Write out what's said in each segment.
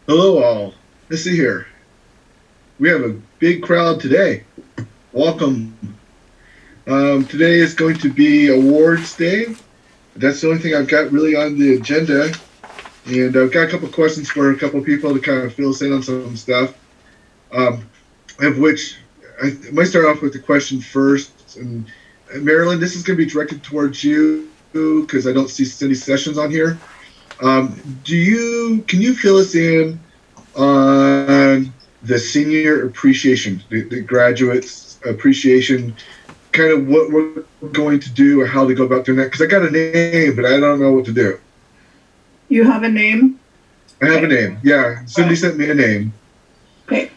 Hello, all. Let's see here. We have a big crowd today. Welcome. Today is going to be awards day. That's the only thing I've got really on the agenda. And I've got a couple questions for a couple people to kind of fill us in on some stuff. Of which I might start off with the question first. And Marilyn, this is going to be directed towards you because I don't see Cindy Sessions on here. Can you fill us in on the senior appreciation, the graduates appreciation, kind of what we're going to do or how to go about doing that? Because I got a name, but I don't know what to do. You have a name? I have a name. Yeah, Cindy sent me a name. Okay.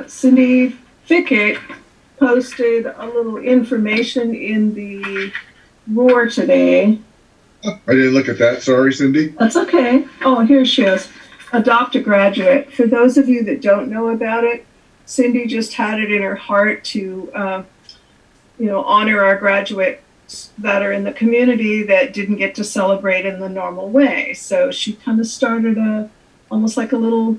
Cindy Fickett posted a little information in the Roar today. I didn't look at that. Sorry, Cindy. That's okay. Oh, here she is. Adopt a graduate. For those of you that don't know about it, Cindy just had it in her heart to, honor our graduates that are in the community that didn't get to celebrate in the normal way. So she kind of started almost like a little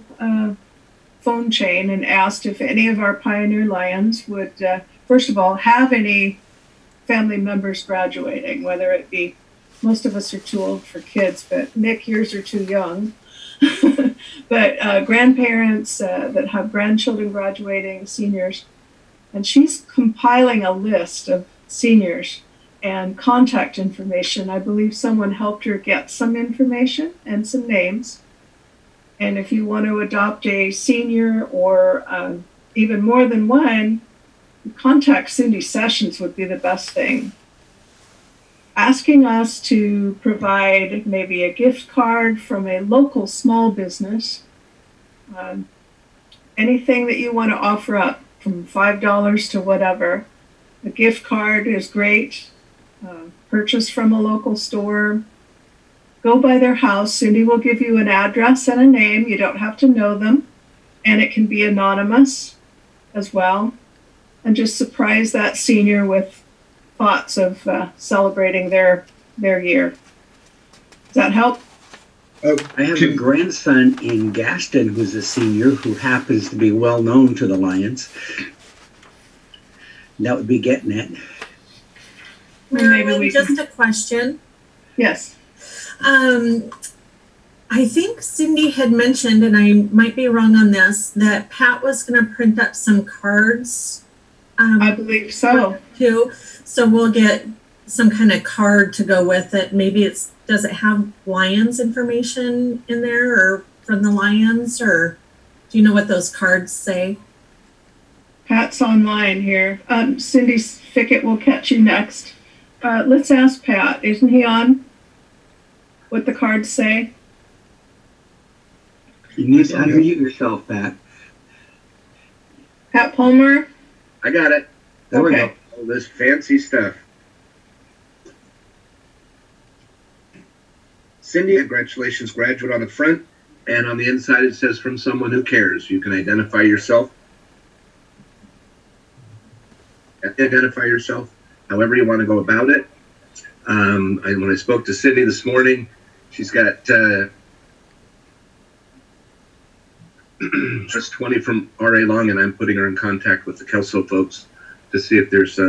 phone chain and asked if any of our Pioneer Lions would, first of all, have any family members graduating, whether it be, most of us are too old for kids, but Nick, yours are too young. But grandparents that have grandchildren graduating, seniors, and she's compiling a list of seniors and contact information. I believe someone helped her get some information and some names. And if you want to adopt a senior or even more than one, contact Cindy Sessions would be the best thing. Asking us to provide maybe a gift card from a local small business, anything that you want to offer up from $5 to whatever. A gift card is great. Purchase from a local store. Go by their house. Cindy will give you an address and a name. You don't have to know them. And it can be anonymous as well. And just surprise that senior with thoughts of celebrating their year. Does that help? I have a grandson in Gaston who's a senior who happens to be well known to the Lions. That would be getting it. Marilyn, just a question. Yes. I think Cindy had mentioned, and I might be wrong on this, that Pat was going to print up some cards. I believe so. Too. So we'll get some kind of card to go with it. Maybe does it have Lions information in there or from the Lions, or do you know what those cards say? Pat's online here. Cindy Fickett will catch you next. Let's ask Pat. Isn't he on? What the cards say? You need to unmute yourself, Pat. Pat Palmer? I got it. There we go. All this fancy stuff. Cindy, congratulations, graduate on the front, and on the inside it says from someone who cares. You can identify yourself. Identify yourself however you want to go about it. When I spoke to Cindy this morning, she's got just 20 from RA Long, and I'm putting her in contact with the Kelso folks to see if there's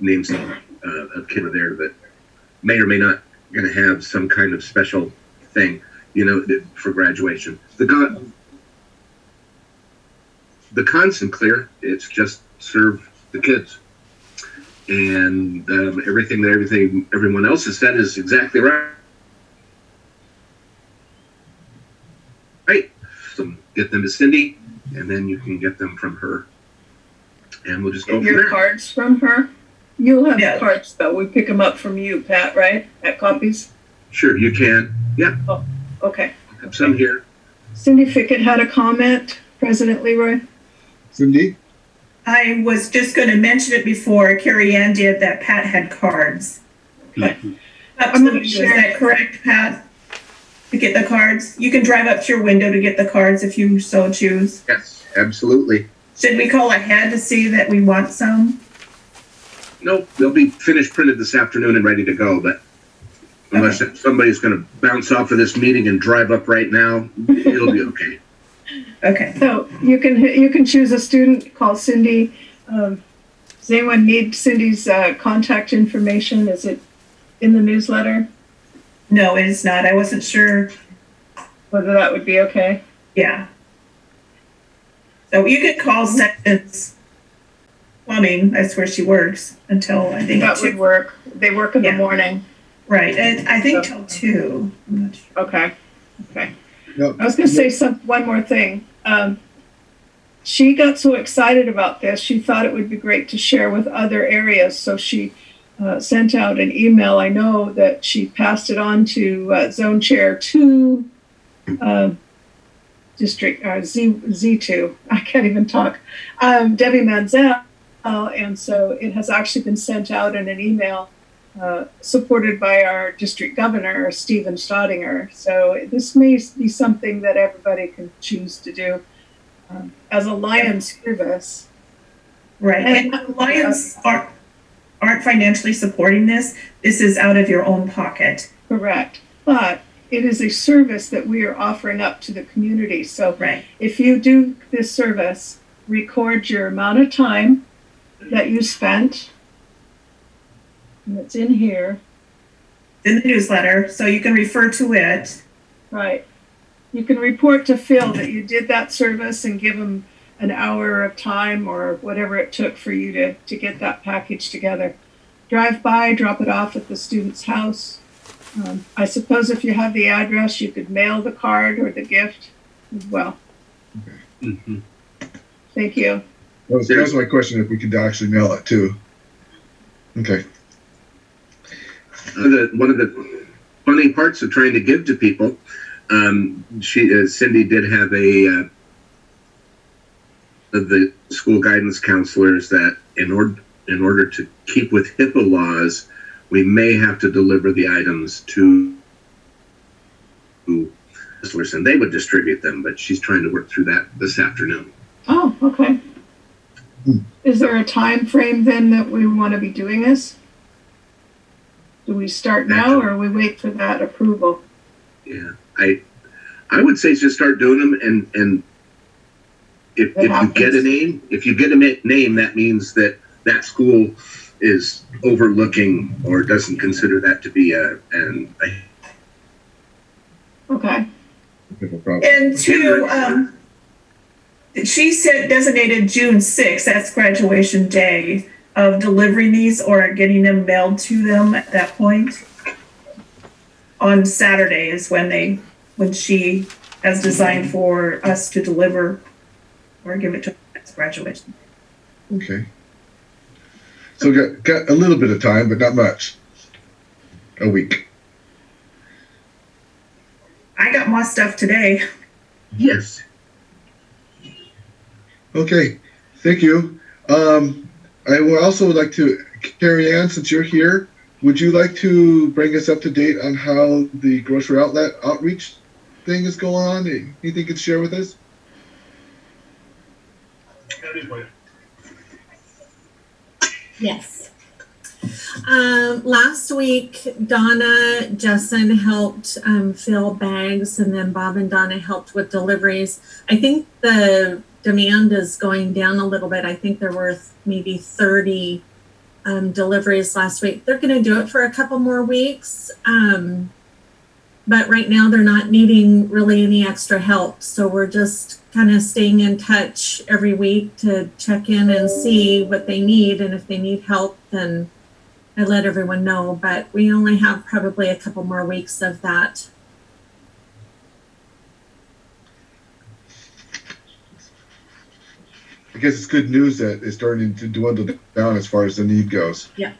names of kids there that may or may not going to have some kind of special thing, for graduation. The concept clear. It's just serve the kids, and everything everyone else has said is exactly right. Right. So get them to Cindy, and then you can get them from her, and we'll just go from there. Cards from her. You'll have cards though. We pick them up from you, Pat, right? At copies. Sure, you can. Yeah. Oh, okay. I have some here. Cindy Fickett had a comment. President Leroy. Cindy? I was just going to mention it before Carrie Ann did that Pat had cards. Is that correct, Pat? To get the cards? You can drive up to your window to get the cards if you so choose. Yes, absolutely. Should we call ahead to see that we want some? Nope, they'll be finished printed this afternoon and ready to go, but Unless somebody's going to bounce off of this meeting and drive up right now, it'll be okay. Okay. So you can choose a student, call Cindy. Does anyone need Cindy's contact information? Is it in the newsletter? No, it is not. I wasn't sure. Whether that would be okay? Yeah. So you could call Sections Plumbing. That's where she works until I think That 2. would work. They work in the Yeah. morning. Right. And I think till 2. I'm not sure. Okay. Okay. Yep. I was going to say one more thing. She got so excited about this, she thought it would be great to share with other areas. So she sent out an email. I know that she passed it on to Zone Chair 2, District Z2. I can't even talk. Debbie Manzel. And so it has actually been sent out in an email supported by our district governor, Stephen Staudinger. So this may be something that everybody can choose to do as a Lions service. Right. And the Lions aren't financially supporting this. This is out of your own pocket. Correct. But it is a service that we are offering up to the community. So Right. if you do this service, record your amount of time that you spent. And it's in here. In the newsletter, so you can refer to it. Right. You can report to Phil that you did that service and give him an hour of time or whatever it took for you to get that package together. Drive by, drop it off at the student's house. I suppose if you have the address, you could mail the card or the gift as well. Mm-hmm. Thank you. That was my question, if we could actually mail it too. Okay. One of the funny parts of trying to give to people, Cindy did have of the school guidance counselors that in order to keep with HIPAA laws, we may have to deliver the items to counselors and they would distribute them, but she's trying to work through that this afternoon. Oh, okay. Is there a time frame then that we want to be doing this? Do we start now or we wait for that approval? Yeah, I would say just start doing them, and if you get a name, that means that school is overlooking or doesn't consider that to be Okay. And she said designated June 6th, that's graduation day, of delivering these or getting them mailed to them at that point. On Saturday is when she has designed for us to deliver or give it to next graduation. Okay. So got a little bit of time, but not much. A week. I got my stuff today. Yes. Okay. Thank you. I would also like to, Carrie Ann, since you're here, would you like to bring us up to date on how the grocery outlet outreach thing is going on? Anything you could share with us? Yes. Last week, Donna Jessen helped fill bags, and then Bob and Donna helped with deliveries. I think the demand is going down a little bit. I think there were maybe 30 deliveries last week. They're going to do it for a couple more weeks. But right now they're not needing really any extra help. So we're just kind of staying in touch every week to check in and see what they need. And if they need help, then I let everyone know. But we only have probably a couple more weeks of that. I guess it's good news that it's starting to dwindle down as far as the need goes. Yeah.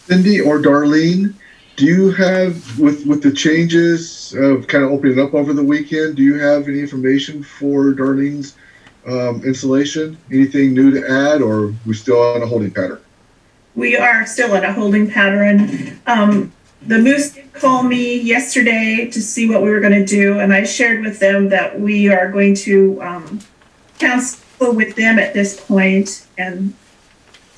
Cindy or Darlene, do you have, with the changes of kind of opening up over the weekend, do you have any information for Darlene's installation? Anything new to add, or are we still on a holding pattern? We are still in a holding pattern. The Moose did call me yesterday to see what we were going to do, and I shared with them that we are going to counsel with them at this point and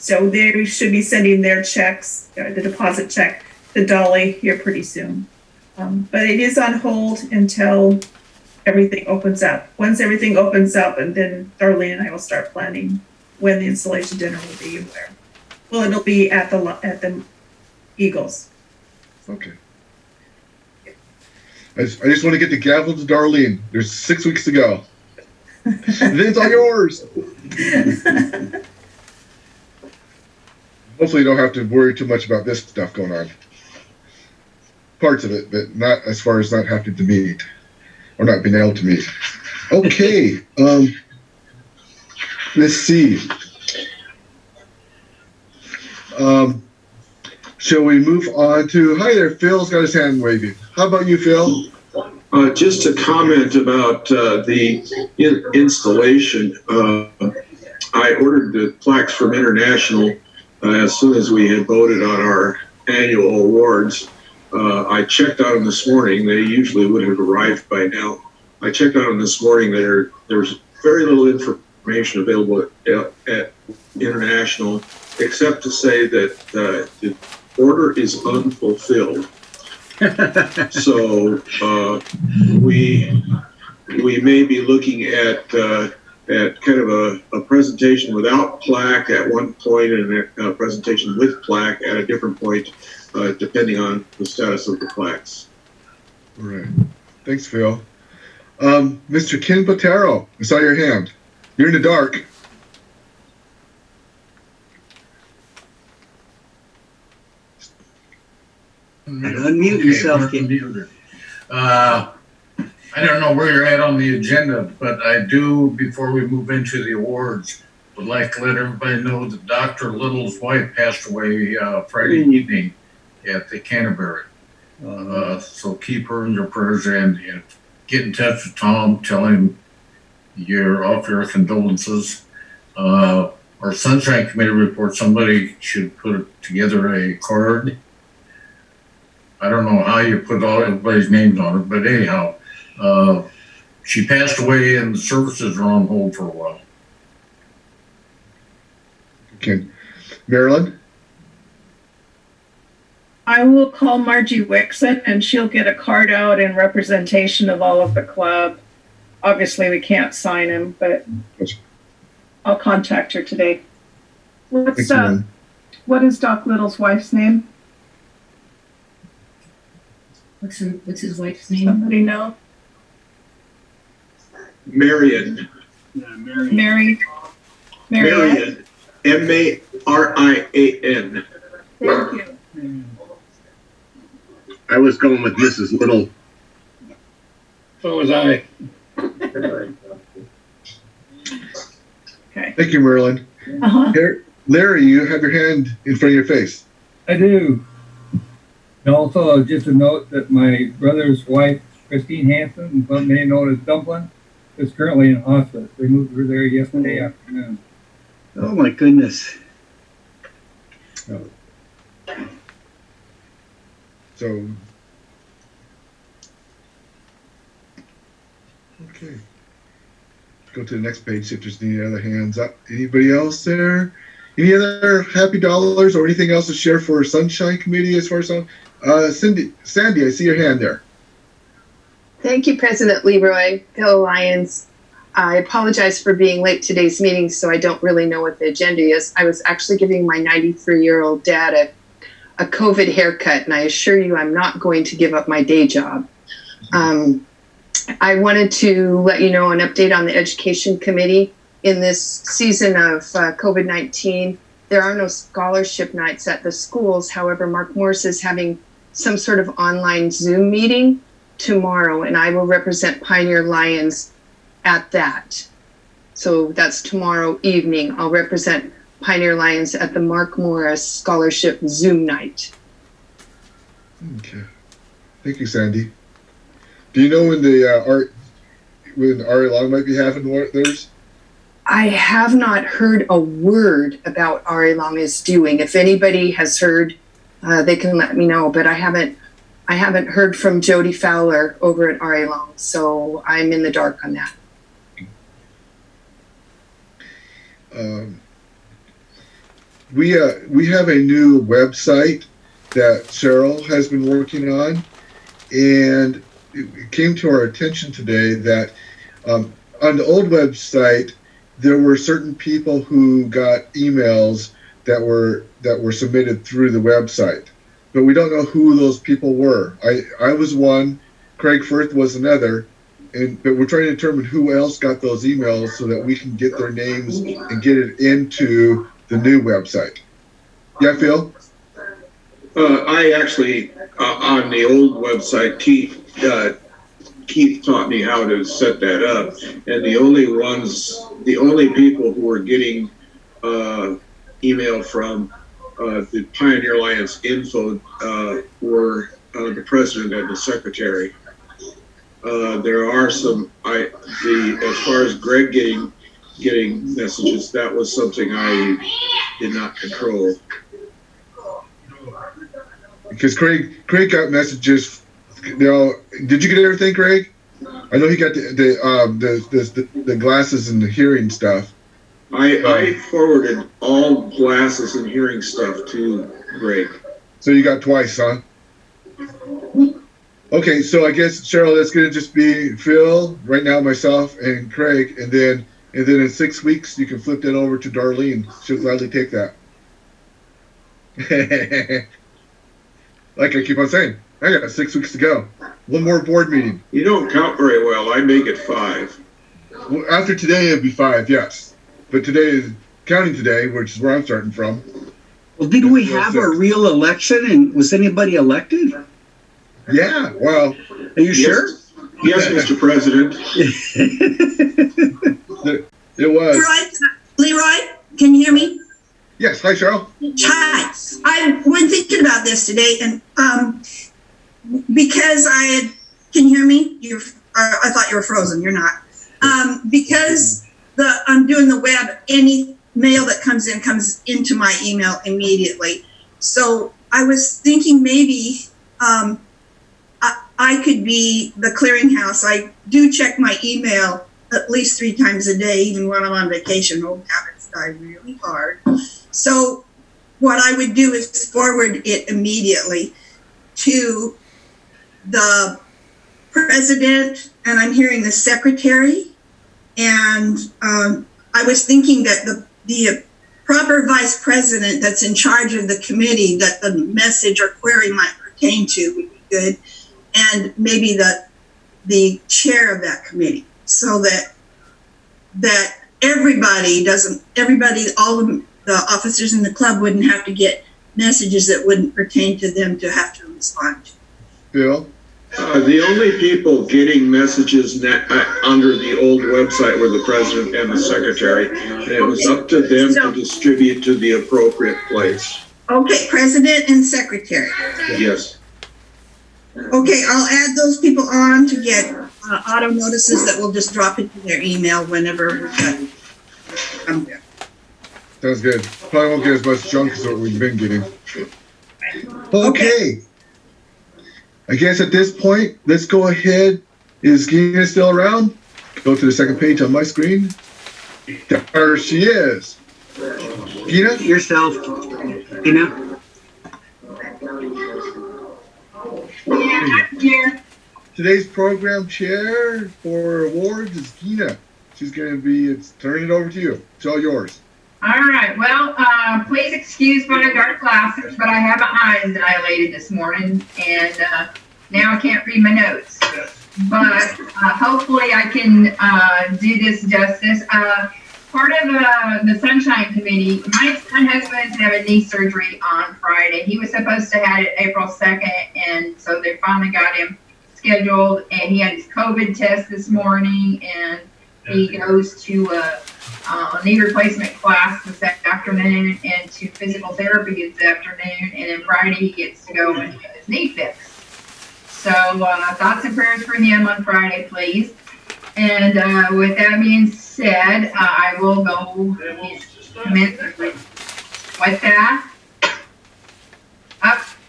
So they should be sending their checks, the deposit check, to Dolly here pretty soon. But it is on hold until everything opens up. Once everything opens up, and then Darlene and I will start planning when the installation dinner will be where. Well, it'll be at the Eagles. Okay. I just want to get the gavel to Darlene. There's 6 weeks to go. Then it's all yours. Hopefully you don't have to worry too much about this stuff going on. Parts of it, but not as far as not having to meet or not being able to meet. Okay. Let's see. Shall we move on to, hi there, Phil's got his hand waving. How about you, Phil? Just a comment about the installation. I ordered the plaques from International as soon as we had voted on our annual awards. I checked on them this morning. They usually would have arrived by now. I checked on them this morning. There's very little information available at International, except to say that the order is unfulfilled. So we may be looking at kind of a presentation without plaque at one point and a presentation with plaque at a different point, depending on the status of the plaques. All right. Thanks, Phil. Mr. Ken Patero, I saw your hand. You're in the dark. Unmute yourself, Ken. I don't know where you're at on the agenda, but I do, before we move into the awards, would like to let everybody know that Dr. Little's wife passed away Friday evening at the Canterbury. So keep her in your prayers and get in touch with Tom, tell him you're off your condolences. Our Sunshine Committee report, somebody should put together a card. I don't know how you put all everybody's names on it, but anyhow, she passed away and the services are on hold for a while. Okay. Marilyn? I will call Margie Wixon and she'll get a card out in representation of all of the club. Obviously, we can't sign him, but I'll contact her today. What is Doc Little's wife's name? What's his wife's name? Somebody know? Marion. Mary. Marion. Marian. Thank you. I was going with Mrs. Little. So was I. Okay. Thank you, Marilyn. Here, Larry, you have your hand in front of your face. I do. And also, just a note that my brother's wife, Christine Hansen, may known as Dumplin, is currently in hospice. They moved her there yesterday afternoon. Oh my goodness. So, okay. Go to the next page, see if there's any other hands up. Anybody else there? Any other happy dollars or anything else to share for Sunshine Committee as far as Sandy, I see your hand there. Thank you, President Leroy, fellow Lions. I apologize for being late to today's meeting, so I don't really know what the agenda is. I was actually giving my 93-year-old dad a COVID haircut, and I assure you I'm not going to give up my day job. I wanted to let you know an update on the Education Committee. In this season of COVID-19, there are no scholarship nights at the schools. However, Mark Morris is having some sort of online Zoom meeting tomorrow, and I will represent Pioneer Lions at that. So that's tomorrow evening. I'll represent Pioneer Lions at the Mark Morris Scholarship Zoom night. Okay. Thank you, Sandy. Do you know when the Ari Long might be having theirs? I have not heard a word about Ari Long is doing. If anybody has heard, they can let me know. But I haven't heard from Jody Fowler over at Ari Long, so I'm in the dark on that. we have a new website that Cheryl has been working on, and it came to our attention today that on the old website there were certain people who got emails that were submitted through the website, but we don't know who those people were. I was one, Craig Firth was another, but we're trying to determine who else got those emails so that we can get their names and get it into the new website. Yeah, Phil? I actually, on the old website, Keith taught me how to set that up. And the only people who were getting email from the Pioneer Lions info were the president and the secretary. There are some, as far as Greg getting messages, that was something I did not control. Because Craig got messages. Did you get everything, Craig? I know he got the glasses and the hearing stuff. I forwarded all glasses and hearing stuff to Greg. So you got twice, huh? Okay, so I guess Cheryl, that's gonna just be Phil right now, myself, and Craig, and then in 6 weeks you can flip that over to Darlene. She'll gladly take that. Like I keep on saying, I got 6 weeks to go. One more board meeting. You don't count very well. I make it 5. Well, after today, it'd be 5, yes. But today is counting today, which is where I'm starting from. Well, did we have a real election, and was anybody elected? Yeah, well. Are you sure? Yes, Mr. President. It was. Leroy, can you hear me? Yes, hi, Cheryl. Hi. I've been thinking about this today, and because can you hear me? I thought you were frozen. You're not. Because I'm doing the web, any mail that comes into my email immediately. So I was thinking maybe I could be the clearinghouse. I do check my email at least 3 times a day, even when I'm on vacation. Old habits die really hard. So what I would do is forward it immediately to the president, and I'm hearing the secretary. And I was thinking that the proper vice president that's in charge of the committee that the message or query might pertain to would be good, and maybe the chair of that committee, so that all of the officers in the club wouldn't have to get messages that wouldn't pertain to them to have to respond to. Bill? The only people getting messages under the old website were the president and the secretary, and it was up to them to distribute to the appropriate place. Okay, president and secretary. Yes. Okay, I'll add those people on to get auto notices that will just drop into their email whenever we're done. I'm good. Sounds good. Probably won't get as much junk as what we've been getting. Okay. I guess at this point, let's go ahead. Is Gina still around? Go to the second page on my screen. There she is. Gina? Yourself. Gina? Yeah, I'm here. Today's program chair for awards is Gina. She's going to be, turning it over to you. It's all yours. All right. Well, please excuse my dark glasses, but I have my eyes dilated this morning, and now I can't read my notes. But hopefully I can do this justice. Part of the Sunshine Committee, my husband's having knee surgery on Friday. He was supposed to have it April 2nd, and so they finally got him scheduled, and he had his COVID test this morning, and he goes to a knee replacement class this afternoon and to physical therapy this afternoon, and then Friday he gets to go and get his knee fixed. So thoughts and prayers for him on Friday, please. And with that being said, I will go commence with that.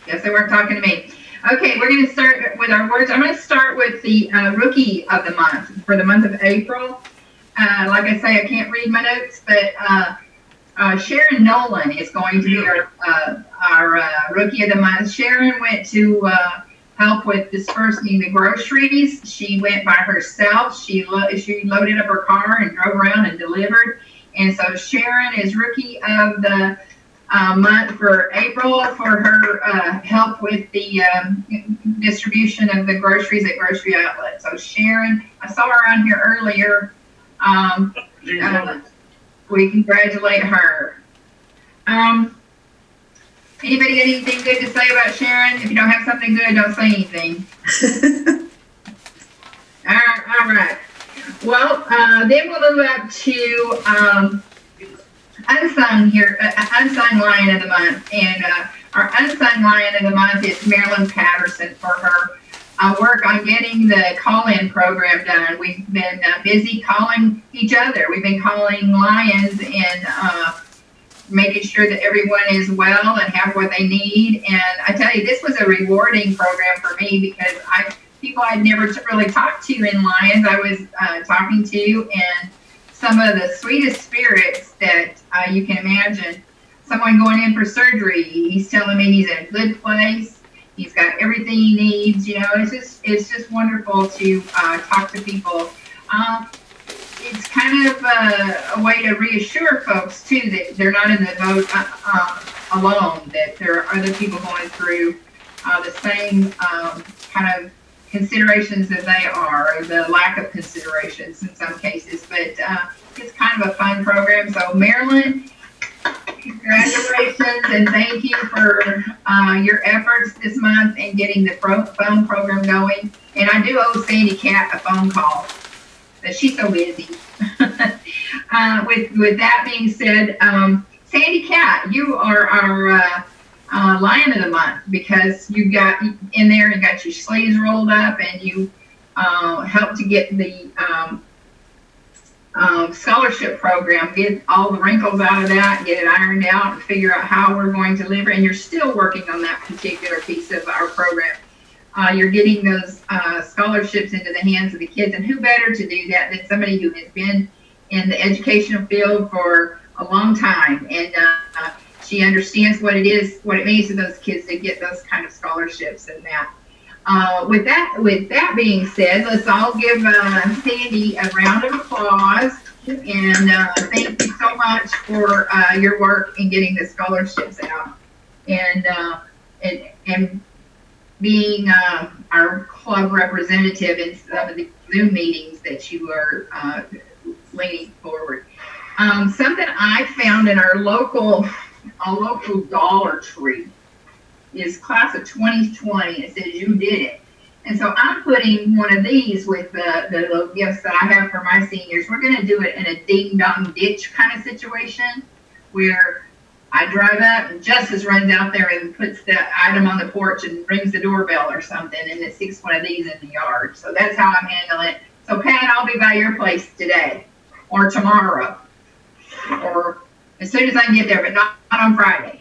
Yes, they weren't talking to me. Okay, we're going to start with our words. I'm going to start with the rookie of the month for the month of April. Like I say, I can't read my notes, but Sharon Nolan is going to be our Rookie of the Month. Sharon went to help with dispersing the groceries. She went by herself. She loaded up her car and drove around and delivered. And so Sharon is Rookie of the month for April for her help with the distribution of the groceries at grocery outlets. So Sharon, I saw her on here earlier. We congratulate her. Anybody got anything good to say about Sharon? If you don't have something good, don't say anything. All right. Well, then we'll move up to unsung Lion of the Month, and our unsung Lion of the Month is Marilyn Patterson for her work on getting the call-in program done. We've been busy calling each other. We've been calling Lions and making sure that everyone is well and have what they need. And I tell you, this was a rewarding program for me because people I'd never really talked to in Lions, I was talking to, and some of the sweetest spirits that you can imagine. Someone going in for surgery, he's telling me he's in a good place. He's got everything he needs. You know, it's just wonderful to talk to people. It's kind of a way to reassure folks too that they're not in the boat alone. That there are other people going through the same kind of considerations that they are, or the lack of considerations in some cases. But it's kind of a fun program. So Marilyn, congratulations and thank you for your efforts this month in getting the phone program going. And I do owe Sandy Cat a phone call, but she's so busy. With that being said, Sandy Cat, you are our Lion of the Month because you got in there and got your sleeves rolled up and you helped to get the scholarship program, get all the wrinkles out of that, get it ironed out, and figure out how we're going to deliver. And you're still working on that particular piece of our program. You're getting those scholarships into the hands of the kids, and who better to do that than somebody who has been in the educational field for a long time, and she understands what it is, what it means to those kids to get those kind of scholarships and that. With that being said, let's all give Sandy a round of applause, and thank you so much for your work in getting the scholarships out, and being our club representative in some of the Zoom meetings that you are leaning forward. Something I found in our local Dollar Tree is class of 2020. It says you did it. And so I'm putting one of these with the little gifts that I have for my seniors. We're going to do it in a ding-dong ditch kind of situation where I drive up and Justice runs out there and puts the item on the porch and rings the doorbell or something, and it sticks one of these in the yard. So that's how I'm handling it. So Pat, I'll be by your place today or tomorrow or as soon as I can get there, but not on Friday.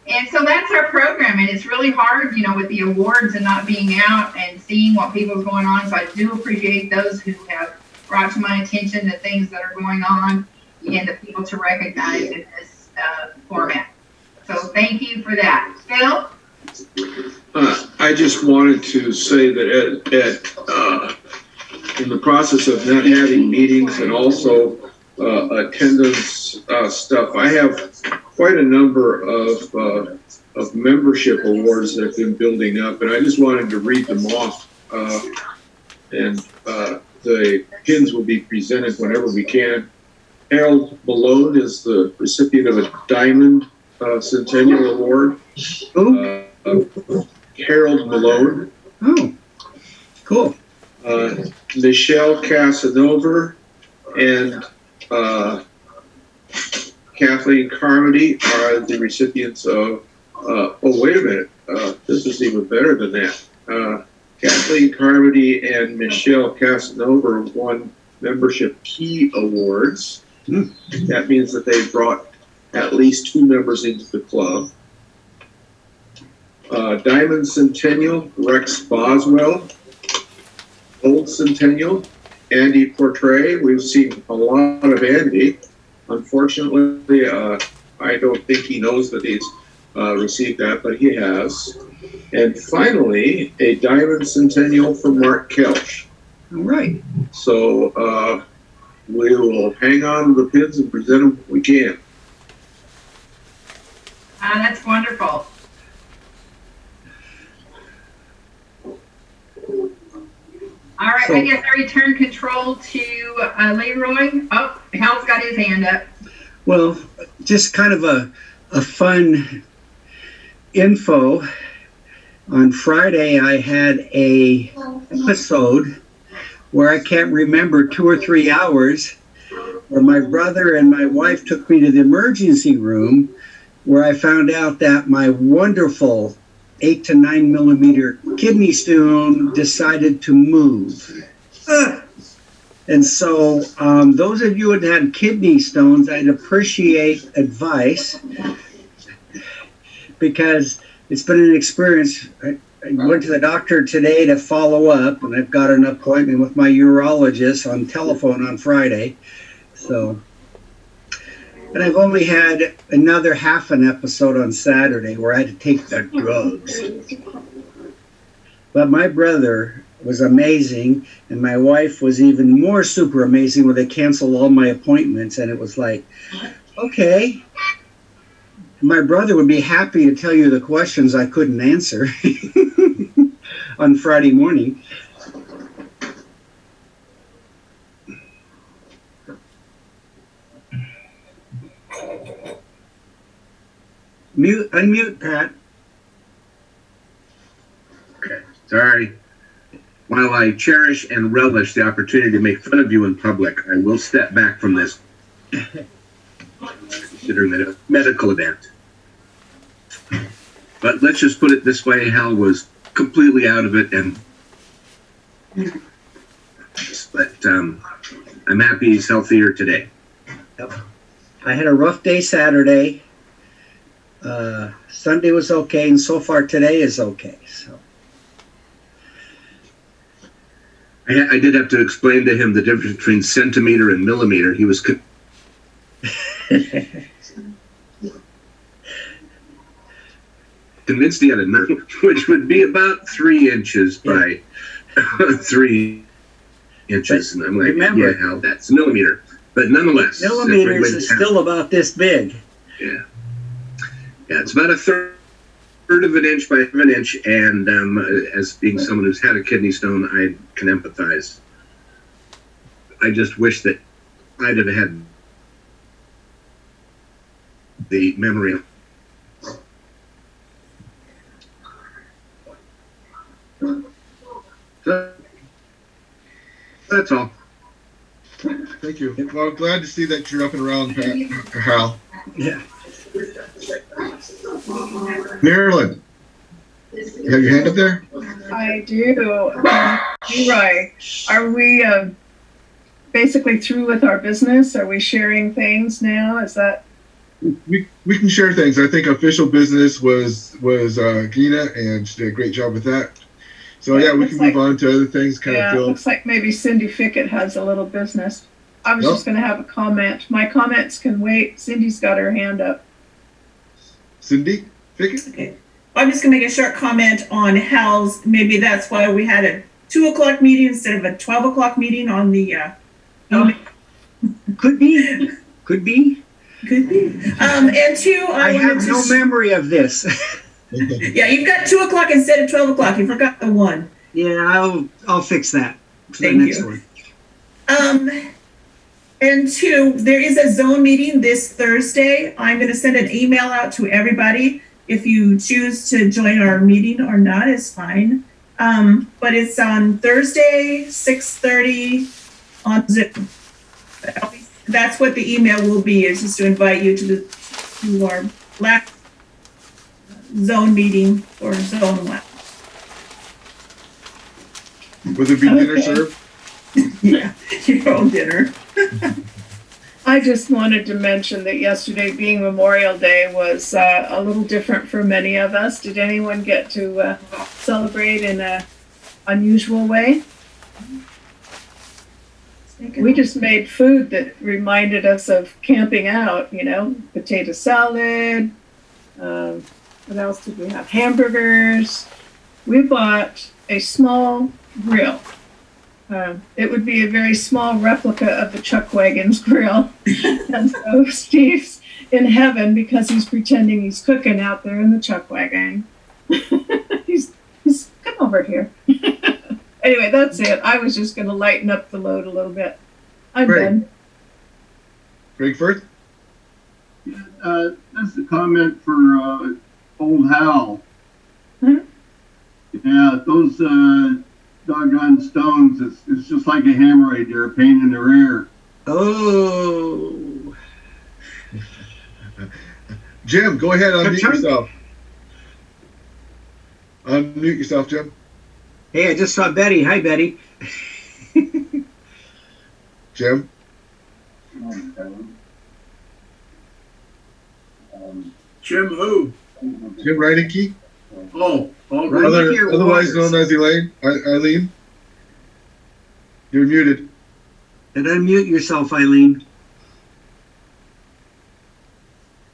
And so that's our program, and it's really hard, you know, with the awards and not being out and seeing what people's going on. So I do appreciate those who have brought to my attention the things that are going on and the people to recognize in this format. So thank you for that. Phil? I just wanted to say that in the process of not having meetings and also attendance stuff, I have quite a number of membership awards that have been building up, and I just wanted to read them off. And the pins will be presented whenever we can. Harold Malone is the recipient of a Diamond Centennial Award. Harold Malone. Oh, cool. Michelle Casanova and Kathleen Carmody are the recipients of, oh, wait a minute, this is even better than that. Kathleen Carmody and Michelle Casanova won membership key awards. That means that they brought at least 2 members into the club. Diamond Centennial, Rex Boswell. Gold Centennial, Andy Portray. We've seen a lot of Andy. Unfortunately, I don't think he knows that he's received that, but he has. And finally, a diamond centennial from Mark Kelch. All right. So we will hang on to the pins and present them if we can. That's wonderful. All right, So- I guess I return control to Leroy. Oh, Hal's got his hand up. Well, just kind of a fun info. On Friday, I had a episode where I can't remember 2 or 3 hours, where my brother and my wife took me to the emergency room, where I found out that my wonderful 8 to 9 millimeter kidney stone decided to move. And so those of you that had kidney stones, I'd appreciate advice, because it's been an experience. I went to the doctor today to follow up, and I've got an appointment with my urologist on telephone on Friday. So, and I've only had another half an episode on Saturday where I had to take the drugs. But my brother was amazing, and my wife was even more super amazing, where they canceled all my appointments, and it was like, okay. My brother would be happy to tell you the questions I couldn't answer on Friday morning. Unmute, Pat. Okay, sorry. While I cherish and relish the opportunity to make fun of you in public, I will step back from this, considering it a medical event. But let's just put it this way, Hal was completely out of it, and but I'm happy he's healthier today. Yep. I had a rough day Saturday. Sunday was okay, and so far today is okay. So I did have to explain to him the difference between centimeter and millimeter. He was convinced he had a number, which would be about 3 inches by 3 inches. And I'm like, remember, yeah, Hal, that's millimeter. But nonetheless, millimeters is still about this big. Yeah. Yeah, it's about a third of an inch by an inch. And as being someone who's had a kidney stone, I can empathize. I just wish that I'd have had the memory of. That's all. Thank you. Well, glad to see that you're up and around, Pat, Hal. Yeah. Marilyn, you have your hand up there? I do. Leroy, are we basically through with our business? Are we sharing things now? Is that? We can share things. I think official business was Gina, and she did a great job with that. So yeah, we can move on to other things. Yeah, looks like maybe Cindy Fickett has a little business. I was just going to have a comment. My comments can wait. Cindy's got her hand up. Cindy Fickett? Okay. I'm just gonna make a short comment on Hal's. Maybe that's why we had a 2 o'clock meeting instead of a 12 o'clock meeting on the. Could be. Could be. Could be. And 2, I have no memory of this. Yeah, you've got 2 o'clock instead of 12 o'clock. You forgot the 1. Yeah, I'll fix that for the Thank next you. one. And 2, there is a zone meeting this Thursday. I'm going to send an email out to everybody. If you choose to join our meeting or not, is fine. But it's on Thursday, 6:30 on Zoom. That's what the email will be, is just to invite you to our last zone meeting or zone lab. Will there be dinner served? Yeah, your own dinner. I just wanted to mention that yesterday, being Memorial Day, was a little different for many of us. Did anyone get to celebrate in an unusual way? We just made food that reminded us of camping out, potato salad. What else did we have? Hamburgers. We bought a small grill. It would be a very small replica of the Chuck Wagon's grill. And so Steve's in heaven because he's pretending he's cooking out there in the Chuck Wagon. he's come over here. Anyway, that's it. I was just going to lighten up the load a little bit. I'm done. Greg Firth? That's a comment for old Hal. Hmm? Yeah, those doggone stones, it's just like a hemorrhoid. They're a pain in the rear. Oh. Jim, go ahead, unmute yourself. Unmute yourself, Jim. Hey, I just saw Betty. Hi, Betty. Jim? Jim who? Jim Reineke? Oh, otherwise known as Eileen? You're muted. And unmute yourself, Eileen.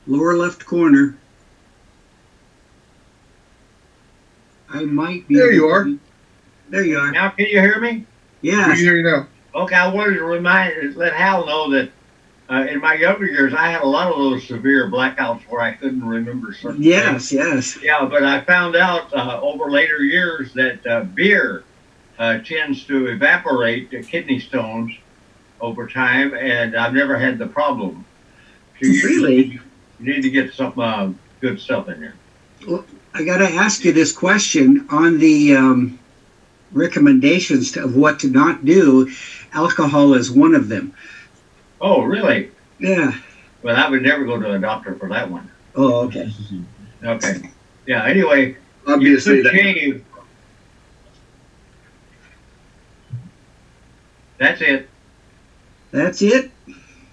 Lower left corner. I might be. There you are. There you are. Now, can you hear me? Yeah. I can hear you now. Okay, I wanted to let Hal know that in my younger years, I had a lot of those severe blackouts where I couldn't remember certain things. Yes. Yeah, but I found out over later years that beer tends to evaporate the kidney stones over time, and I've never had the problem. So Really? You need to get some good stuff in there. Well, I got to ask you this question on the recommendations of what to not do. Alcohol is one of them. Oh, really? Yeah. Well, I would never go to a doctor for that one. Oh, okay. Okay. Yeah, anyway, Obviously, you could shave. That's it. That's it?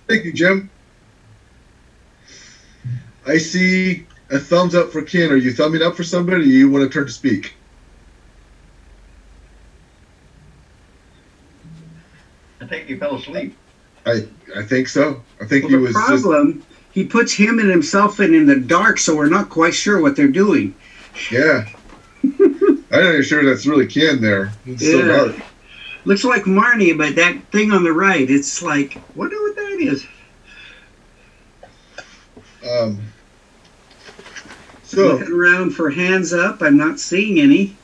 Thank you, Jim. I see a thumbs up for Ken. Are you thumbing up for somebody, or you want to turn to speak? I think he fell asleep. I think so. I think Well, he the was problem, he puts him and himself in the dark, so we're not quite sure what they're doing. Yeah. I'm not even sure that's really Ken there. It's so dark. Looks like Marnie, but that thing on the right, it's like, wonder what that is. Looking around for hands up, I'm not seeing any.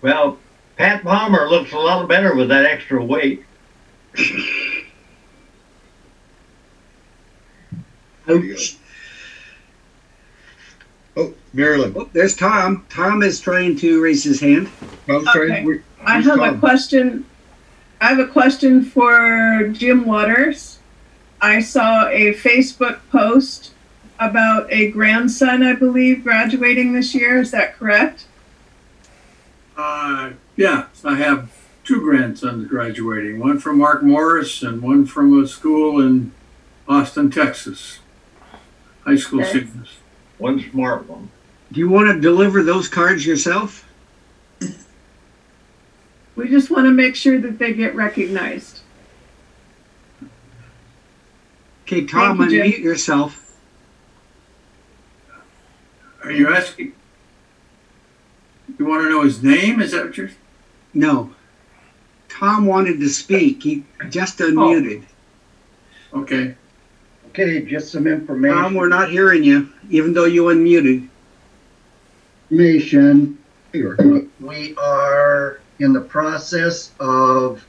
Well, Pat Palmer looks a lot better with that extra weight. Ouch. Oh, Marilyn. Oh, there's Tom. Tom is trying to raise his hand. Tom's trying. I have a question. I have a question for Jim Waters. I saw a Facebook post about a grandson, I believe, graduating this year. Is that correct? Yeah, I have two grandsons graduating, one from Mark Morris and one from a school in Austin, Texas. High school seniors. One smart one. Do you want to deliver those cards yourself? We just want to make sure that they get recognized. Okay, Tom, Thank you, unmute Jim. yourself. Are you asking? You want to know his name? Is that what you're? No. Tom wanted to speak. He just unmuted. Okay. Okay, just some information. Tom, we're not hearing you, even though you unmuted. Information. We are in the process of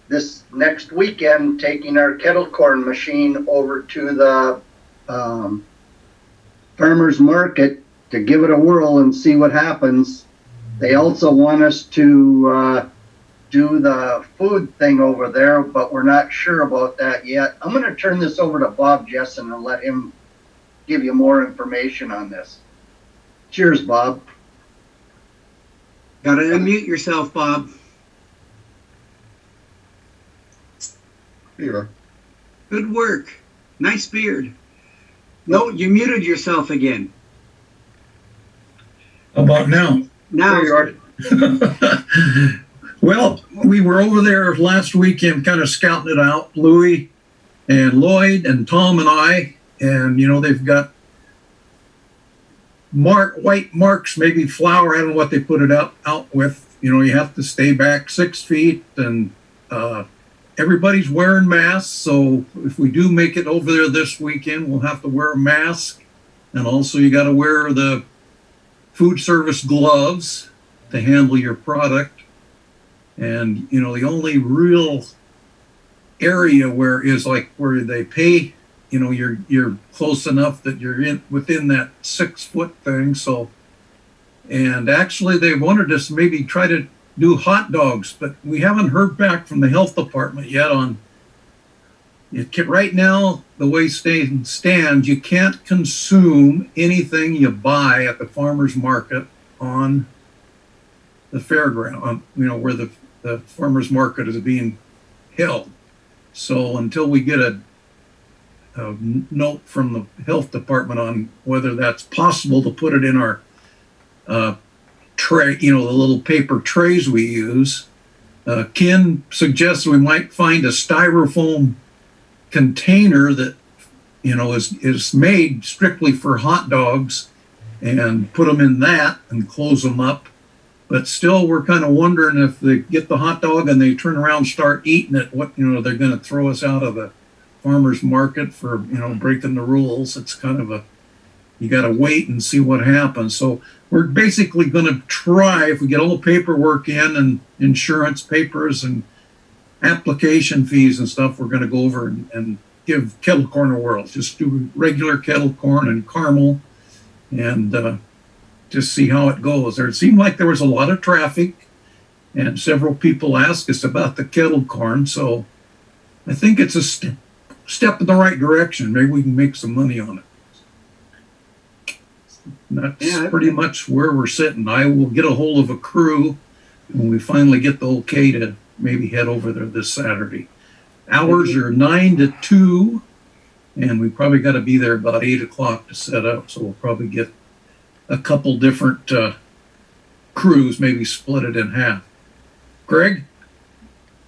this next weekend taking our kettle corn machine over to the farmers market to give it a whirl and see what happens. They also want us to do the food thing over there, but we're not sure about that yet. I'm going to turn this over to Bob Jessen and let him give you more information on this. Cheers, Bob. Got to unmute yourself, Bob. Here you are. Good work. Nice beard. No, you muted yourself again. How about now? Now. There you are. Well, we were over there last weekend kind of scouting it out, Louie and Lloyd and Tom and I, and they've got white marks, maybe flour. I don't know what they put it out with. You have to stay back 6 feet, and everybody's wearing masks. So if we do make it over there this weekend, we'll have to wear a mask, and also you got to wear the food service gloves to handle your product. And the only real area where they pay, you're close enough that you're within that 6 foot thing. So, and actually they wanted us to maybe try to do hot dogs, but we haven't heard back from the health department yet on it. Right now, the way stands, you can't consume anything you buy at the farmer's market on the fairground, where the farmer's market is being held. So until we get a note from the health department on whether that's possible to put it in our tray, the little paper trays we use, Ken suggests we might find a styrofoam container that is made strictly for hot dogs, and put them in that and close them up. But still, we're kind of wondering if they get the hot dog and they turn around and start eating it, what they're going to throw us out of the farmer's market for breaking the rules. It's kind of you got to wait and see what happens. So we're basically going to try, if we get all the paperwork in and insurance papers and application fees and stuff, we're going to go over and give kettle corn a whirl. Just do regular kettle corn and caramel, and just see how it goes. It seemed like there was a lot of traffic, and several people asked us about the kettle corn. So I think it's a step in the right direction. Maybe we can make some money on it. That's pretty much where we're sitting. I will get a hold of a crew when we finally get the okay to maybe head over there this Saturday. Hours are 9 to 2, and we probably got to be there about 8 o'clock to set up. So we'll probably get a couple different crews, maybe split it in half. Greg?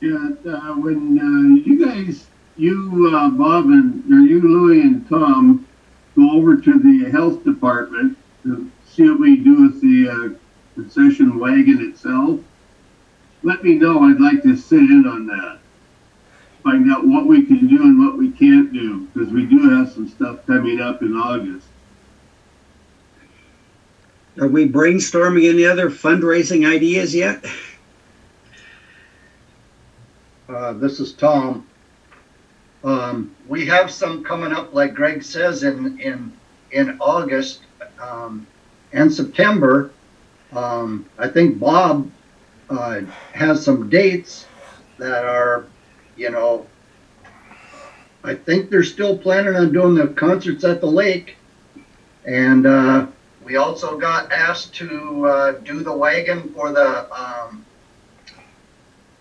Yeah, when you guys, Bob, and you, Louie, and Tom go over to the health department to see what we do with the concession wagon itself, let me know. I'd like to sit in on that. Find out what we can do and what we can't do, because we do have some stuff coming up in August. Are we brainstorming any other fundraising ideas yet? This is Tom. We have some coming up, like Greg says, in August and September. I think Bob has some dates that are, I think they're still planning on doing the concerts at the lake. And we also got asked to do the wagon for the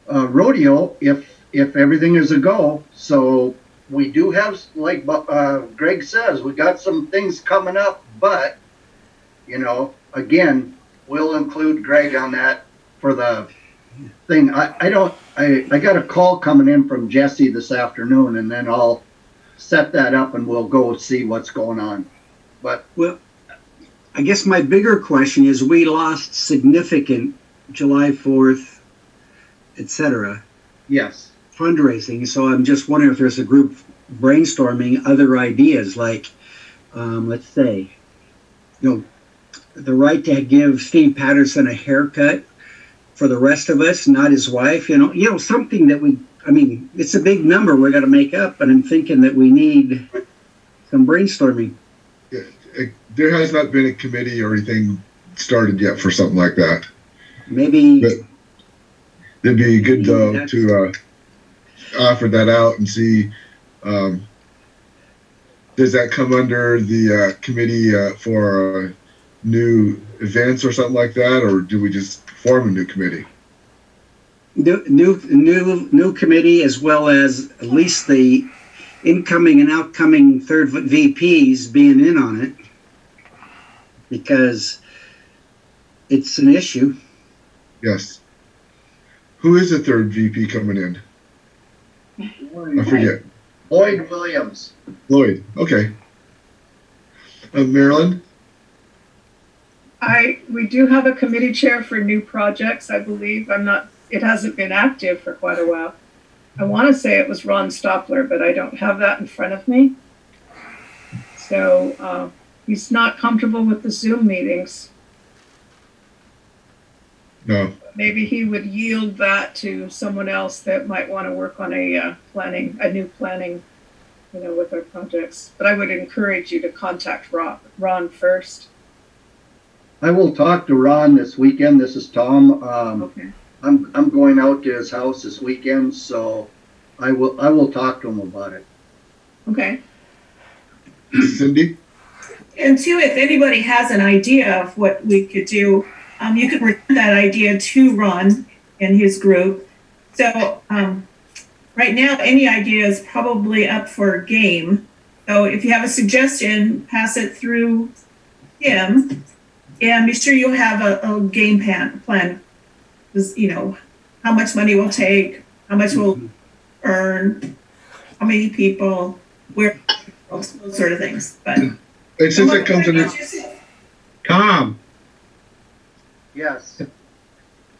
rodeo if everything is a go. So we do have, like Greg says, we got some things coming up, but again, we'll include Greg on that for the thing. I got a call coming in from Jesse this afternoon, and then I'll set that up and we'll go see what's going on. But well, I guess my bigger question is, we lost significant July 4th, etc. Yes. Fundraising. So I'm just wondering if there's a group brainstorming other ideas, like, let's say, the right to give Steve Patterson a haircut for the rest of us, not his wife, something that it's a big number we got to make up, and I'm thinking that we need some brainstorming. There has not been a committee or anything started yet for something like that. Maybe but it'd be good though to offer that out and see. Does that come under the committee for new events or something like that, or do we just form a new committee? New committee, as well as at least the incoming and outcoming third VPs being in on it, because it's an issue. Yes. Who is the third VP coming in? I forget. Lloyd Williams. Lloyd. Okay. Marilyn? We do have a committee chair for new projects, I believe. It hasn't been active for quite a while. I want to say it was Ron Stoppler, but I don't have that in front of me. So he's not comfortable with the Zoom meetings. No. Maybe he would yield that to someone else that might want to work on a new planning, with our projects. But I would encourage you to contact Ron first. I will talk to Ron this weekend. This is Tom. Okay. I'm going out to his house this weekend, so I will talk to him about it. Okay. Cindy? And two, if anybody has an idea of what we could do, you could return that idea to Ron and his group. So right now, any idea is probably up for game. So if you have a suggestion, pass it through him, and be sure you have a game plan. Just, how much money we'll take, how much we'll earn, how many people, where, those sort of things. But and since it comes in, Tom, Yes.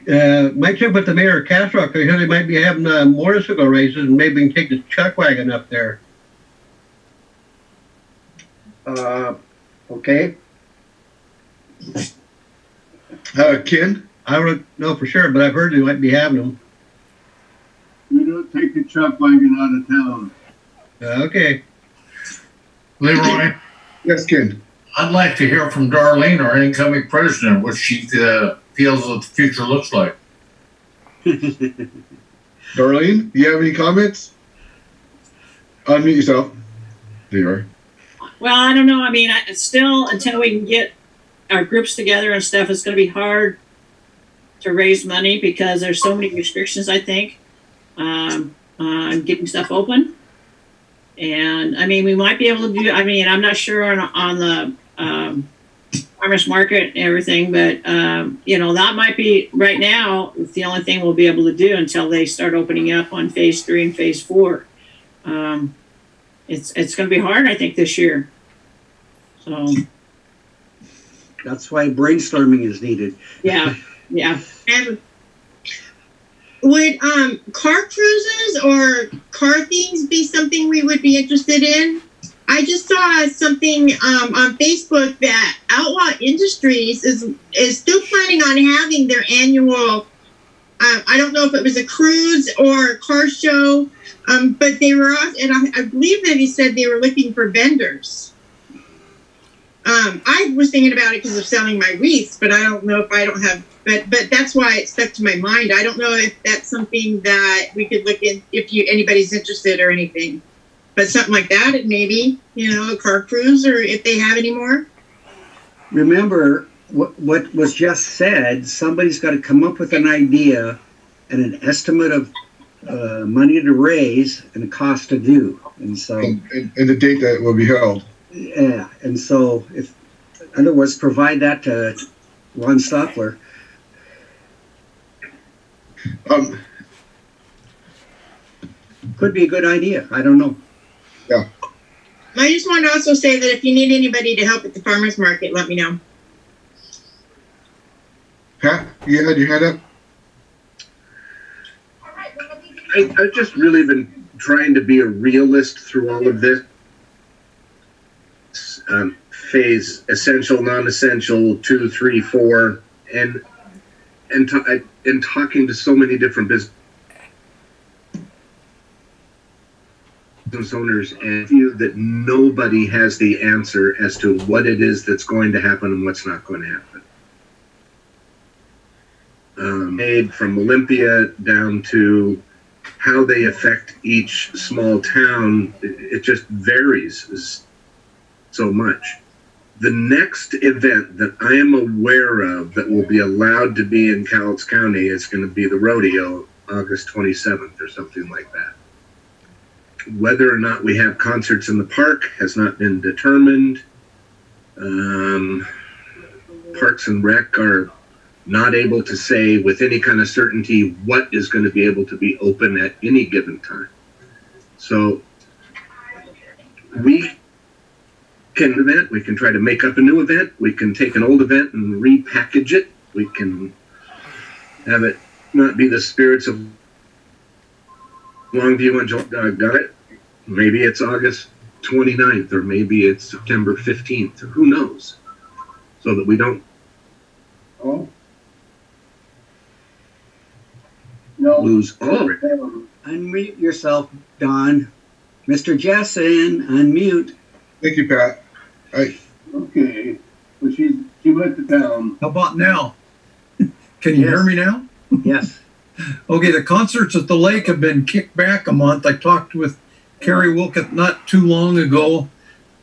might check with the mayor of Castle Rock, because they might be having motorcycle races, and maybe we can take the chuck wagon up there. Okay. Ken? I don't know for sure, but I've heard they might be having them. We don't take the chuck wagon out of town. Okay. Leroy, Yes, Ken. I'd like to hear from Darlene, our incoming president, what she feels that the future looks like. Darlene, do you have any comments? Unmute yourself. There you are. Well, I don't know. I mean, still, until we can get our groups together and stuff, it's going to be hard to raise money because there's so many restrictions, I think, on getting stuff open. And I mean, we might be able to do, I'm not sure on the farmers market and everything, but, that might be right now, the only thing we'll be able to do until they start opening up on phase 3 and phase 4. It's going to be hard, I think, this year. So That's why brainstorming is needed. yeah. And would car cruises or car things be something we would be interested in? I just saw something on Facebook that Outlaw Industries is still planning on having their annual. I don't know if it was a cruise or a car show, but they were, and I believe that he said they were looking for vendors. I was thinking about it because of selling my wreaths, but I don't know if I don't have. But that's why it stuck to my mind. I don't know if that's something that we could look in if anybody's interested or anything. But something like that, maybe, a car cruise, or if they have any more. Remember what was just said. Somebody's got to come up with an idea and an estimate of money to raise and the cost to do. And so And the date that will be held. Yeah, and so if, in other words, provide that to Ron Stoppler. Could be a good idea. I don't know. Yeah. I just want to also say that if you need anybody to help at the farmers market, let me know. Pat, you had your hand up? I've just really been trying to be a realist through all of this. Phase essential, non-essential, 2, 3, 4, and talking to so many different business owners, and feel that nobody has the answer as to what it is that's going to happen and what's not going to happen. Made from Olympia down to how they affect each small town, it just varies so much. The next event that I am aware of that will be allowed to be in Cowlitz County is going to be the rodeo, August 27th or something like that. Whether or not we have concerts in the park has not been determined. Parks and Rec are not able to say with any kind of certainty what is going to be able to be open at any given time. So we can try to make up a new event. We can take an old event and repackage it. We can have it not be the spirits of Longview and got it. Maybe it's August 29th, or maybe it's September 15th, or who knows, so that we don't lose all of it. Unmute yourself, Don. Mr. Jessen, unmute. Thank you, Pat. Okay, well, she went to town. How about now? Can you hear me now? Yes. Okay, the concerts at the lake have been kicked back a month. I talked with Carrie Wilkett not too long ago,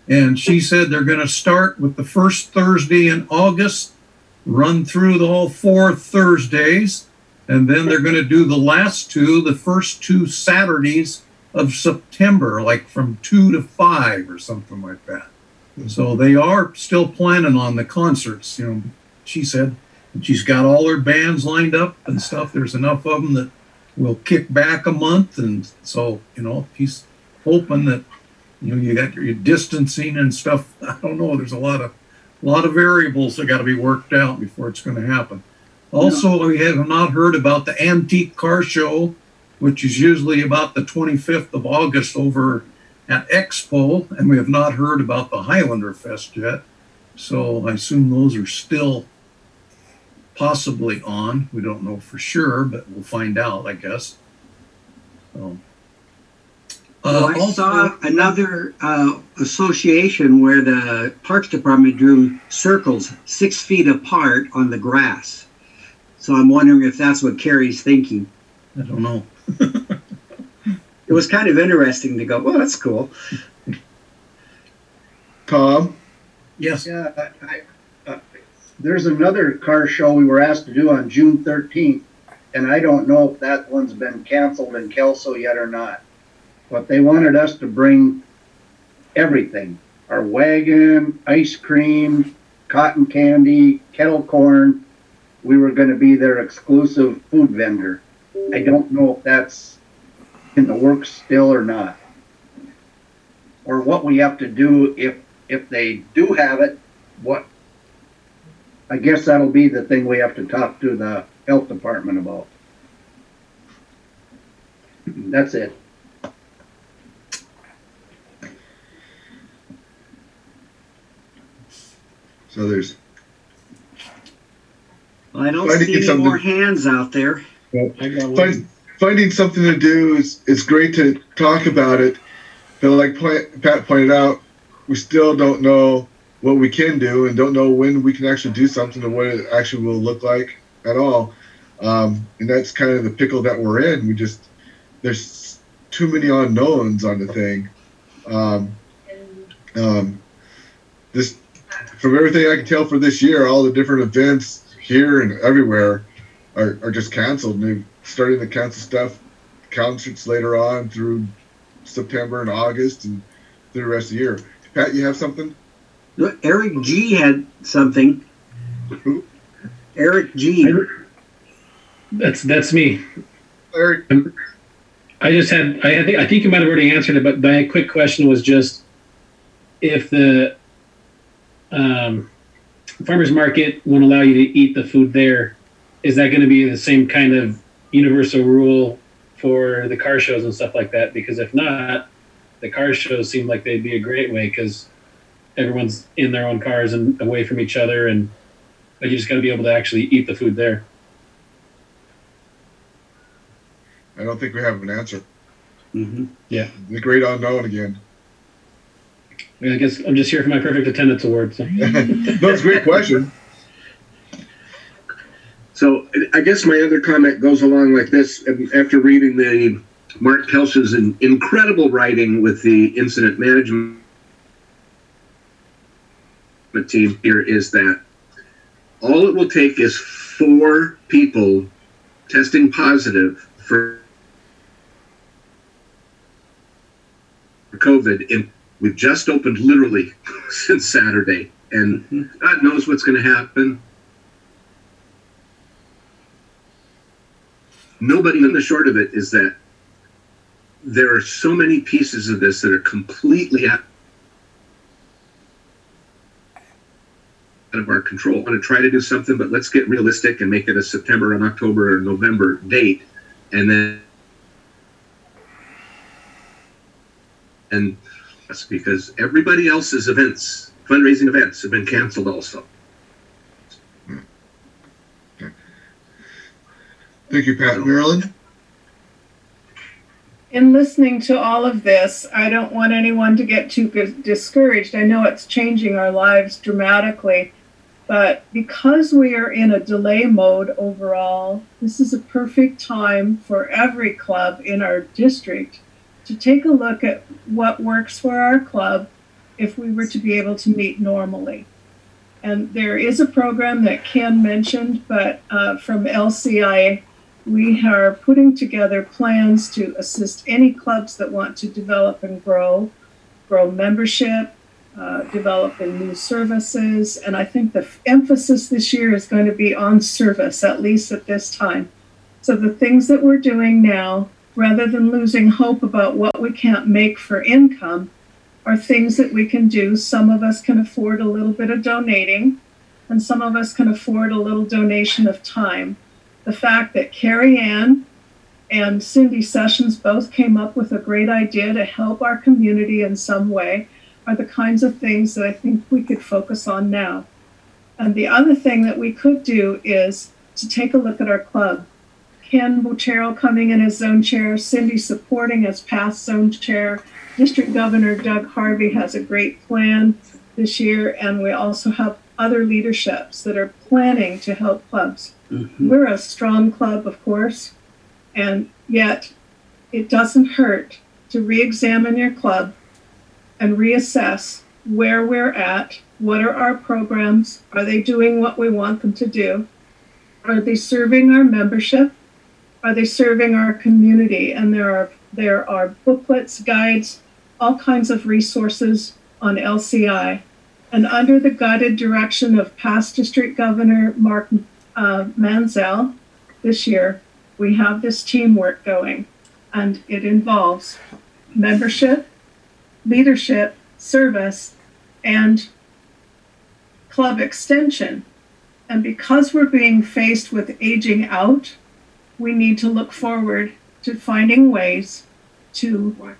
and she said they're going to start with the first Thursday in August, run through the whole 4 Thursdays, and then they're going to do the last two, the first 2 Saturdays of September, like from 2 to 5 or something like that. So they are still planning on the concerts. You know, she said she's got all her bands lined up and stuff. There's enough of them that will kick back a month, and so he's hoping that you got your distancing and stuff. I don't know. There's a lot of variables that got to be worked out before it's going to happen. Also, we have not heard about the antique car show, which is usually about the 25th of August over at Expo, and we have not heard about the Highlander Fest yet. So I assume those are still possibly on. We don't know for sure, but we'll find out, I guess. So, I saw another association where the Parks Department drew circles 6 feet apart on the grass. So I'm wondering if that's what Carrie's thinking. I don't know. It was kind of interesting to go, well, that's cool. Tom? Yes. Yeah, there's another car show we were asked to do on June 13th, and I don't know if that one's been canceled in Kelso yet or not. But they wanted us to bring everything. Our wagon, ice cream, cotton candy, kettle corn. We were going to be their exclusive food vendor. I don't know if that's in the works still or not. Or what we have to do if they do have it, I guess that'll be the thing we have to talk to the health department about. That's it. So there's. I don't see any more hands out there. Finding something to do is great to talk about it, but like Pat pointed out, we still don't know what we can do and don't know when we can actually do something or what it actually will look like at all. And that's kind of the pickle that we're in. There's too many unknowns on the thing. This, from everything I can tell for this year, all the different events here and everywhere are just canceled. And they're starting to cancel stuff, concerts later on through September and August and through the rest of the year. Pat, you have something? Look, Eric G had something. Who? Eric G. That's me. Eric. I think you might have already answered it, but my quick question was just if the farmers market won't allow you to eat the food there, is that going to be the same kind of universal rule for the car shows and stuff like that? Because if not, the car shows seem like they'd be a great way because everyone's in their own cars and away from each other, but you just got to be able to actually eat the food there. I don't think we have an answer. Mm-hmm. Yeah. The great unknown again. I guess I'm just here for my perfect attendance award. So. That's a great question. So I guess my other comment goes along like this. After reading the Mark Kelsch's incredible writing with the incident management team here, is that all it will take is 4 people testing positive for COVID, and we've just opened literally since Saturday, and God knows what's going to happen. nobody in the short of it is that there are so many pieces of this that are completely out of our control. I'm going to try to do something, but let's get realistic and make it a September and October or November date. And that's because everybody else's events, fundraising events, have been canceled also. Thank you, Pat. Marilyn? In listening to all of this, I don't want anyone to get too discouraged. I know it's changing our lives dramatically, but because we are in a delay mode overall, this is a perfect time for every club in our district to take a look at what works for our club if we were to be able to meet normally. And there is a program that Ken mentioned, but from LCI, we are putting together plans to assist any clubs that want to develop and grow membership, develop in new services. And I think the emphasis this year is going to be on service, at least at this time. So the things that we're doing now, rather than losing hope about what we can't make for income, are things that we can do. Some of us can afford a little bit of donating, and some of us can afford a little donation of time. The fact that Carrie Ann and Cindy Sessions both came up with a great idea to help our community in some way are the kinds of things that I think we could focus on now. And the other thing that we could do is to take a look at our club. Ken Botero coming in as zone chair, Cindy supporting as past zone chair. District Governor Doug Harvey has a great plan this year, and we also have other leaderships that are planning to help clubs. Mm-hmm. We're a strong club, of course, and yet it doesn't hurt to re-examine your club and reassess where we're at. What are our programs? Are they doing what we want them to do? Are they serving our membership? Are they serving our community? And there are booklets, guides, all kinds of resources on LCI. And under the guided direction of past District Governor Mark Manzel, this year, we have this teamwork going, and it involves membership, leadership, service, and club extension. And because we're being faced with aging out, we need to look forward to finding ways to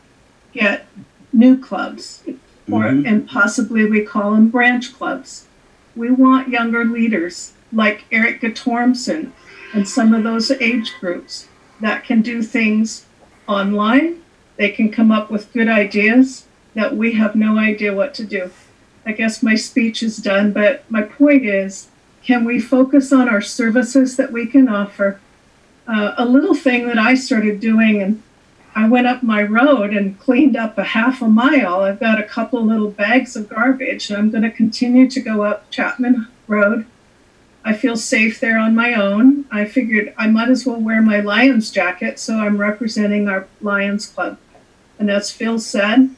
get new clubs, and possibly we call them branch clubs. We want younger leaders like Eric Gatormson and some of those age groups that can do things online. They can come up with good ideas that we have no idea what to do. I guess my speech is done, but my point is, can we focus on our services that we can offer? A little thing that I started doing, and I went up my road and cleaned up a half a mile. I've got a couple little bags of garbage, and I'm going to continue to go up Chapman Road. I feel safe there on my own. I figured I might as well wear my Lions jacket, so I'm representing our Lions Club. And as Phil said,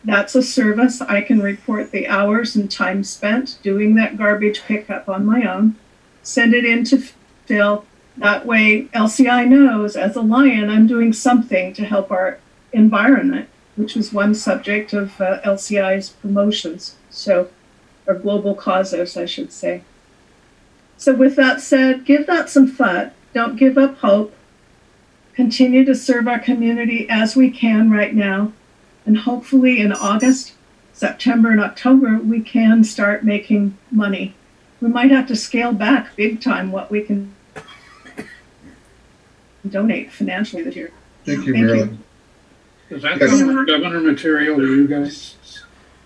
that's a service. I can report the hours and time spent doing that garbage pickup on my own, send it in to Phil. That way, LCI knows as a Lion, I'm doing something to help our environment, which was one subject of LCI's promotions, or global causes, I should say. So with that said, give that some thought. Don't give up hope. Continue to serve our community as we can right now. And hopefully in August, September, and October, we can start making money. We might have to scale back big time what we can donate financially this year. Thank you, Marilyn. Does that sound like governor material to you guys?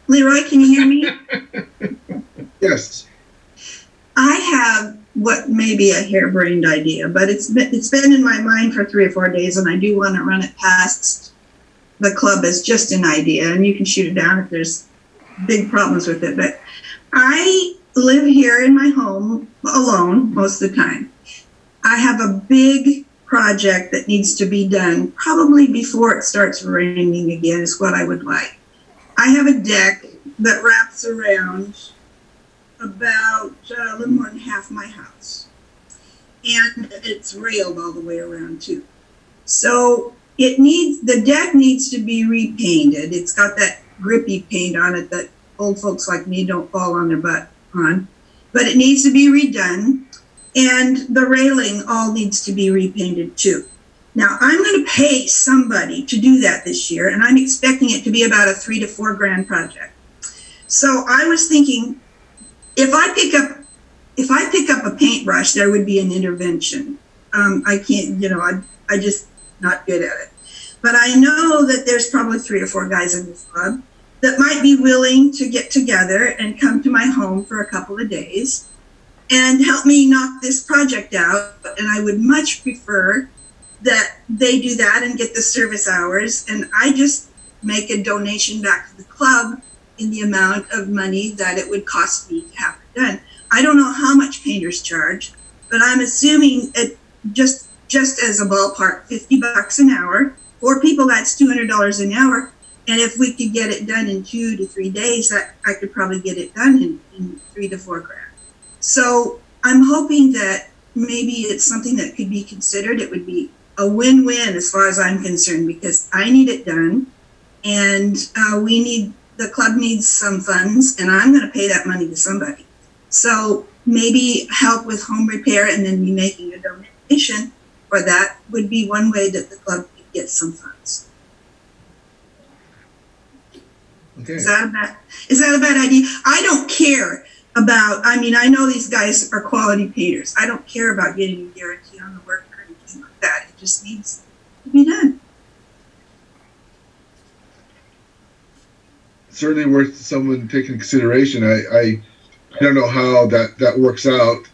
Leroy, can you hear me? Yes. I have what may be a harebrained idea, but it's been in my mind for 3 or 4 days, and I do want to run it past the club as just an idea, and you can shoot it down if there's big problems with it. But I live here in my home alone most of the time. I have a big project that needs to be done probably before it starts raining again is what I would like. I have a deck that wraps around about a little more than half my house. and it's railed all the way around too. So the deck needs to be repainted. It's got that grippy paint on it that old folks like me don't fall on their butt on, but it needs to be redone. And the railing all needs to be repainted too. Now I'm going to pay somebody to do that this year, and I'm expecting it to be about a $3 to $4 grand project. So I was thinking, if I pick up a paintbrush, there would be an intervention. I can't, I just not good at it. But I know that there's probably 3 or 4 guys in this club that might be willing to get together and come to my home for a couple of days and help me knock this project out. And I would much prefer that they do that and get the service hours, and I just make a donation back to the club in the amount of money that it would cost me to have it done. I don't know how much painters charge, but I'm assuming it just as a ballpark, $50 an hour. For people, that's $200 an hour. And if we could get it done in 2 to 3 days, I could probably get it done in $3 to $4 grand. So I'm hoping that maybe it's something that could be considered. It would be a win-win as far as I'm concerned, because I need it done, and the club needs some funds, and I'm going to pay that money to somebody. So maybe help with home repair and then me making a donation for that would be one way that the club could get some funds. Okay. Is that a bad idea? I don't care about, I know these guys are quality painters. I don't care about getting a guarantee on the work or anything like that. It just needs to be done. Certainly worth someone taking consideration. I don't know how that works out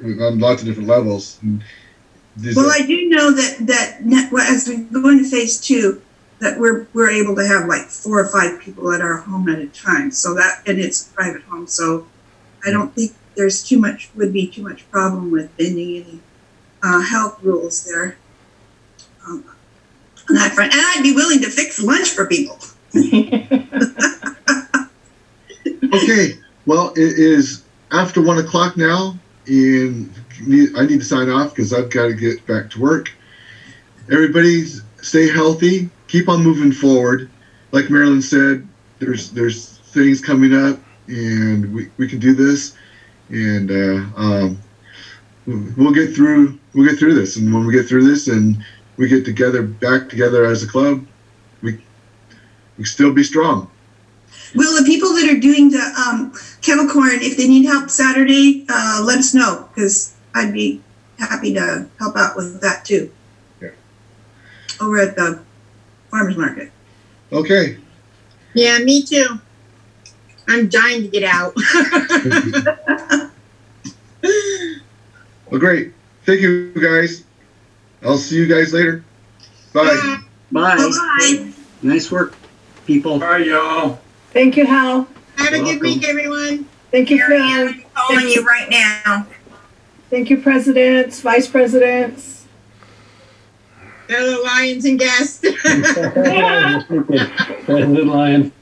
on lots of different levels. I do know that as we go into phase 2, that we're able to have like 4 or 5 people at our home at a time. So and it's a private home. So I don't think there's would be too much problem with bending any health rules there on that front. And I'd be willing to fix lunch for people. Okay, well, it is after 1 o'clock now, and I need to sign off because I've got to get back to work. Everybody stay healthy, keep on moving forward. Like Marilyn said, there's things coming up, and we can do this, and we'll get through this. And when we get through this and we get back together as a club, we still be strong. Will the people that are doing the kettle corn, if they need help Saturday, let us know, because I'd be happy to help out with that too. Yeah. Over at the farmers market. Okay. Yeah, me too. I'm dying to get out. Well, great. Thank you, guys. I'll see you guys later. Bye. Bye. Bye. Nice work, people. Bye, y'all. Thank you, Hal. Have a good week, everyone. Thank you, Phil. I'm calling you right now. Thank you, presidents, vice presidents. Hello, Lions and guests. President Lion.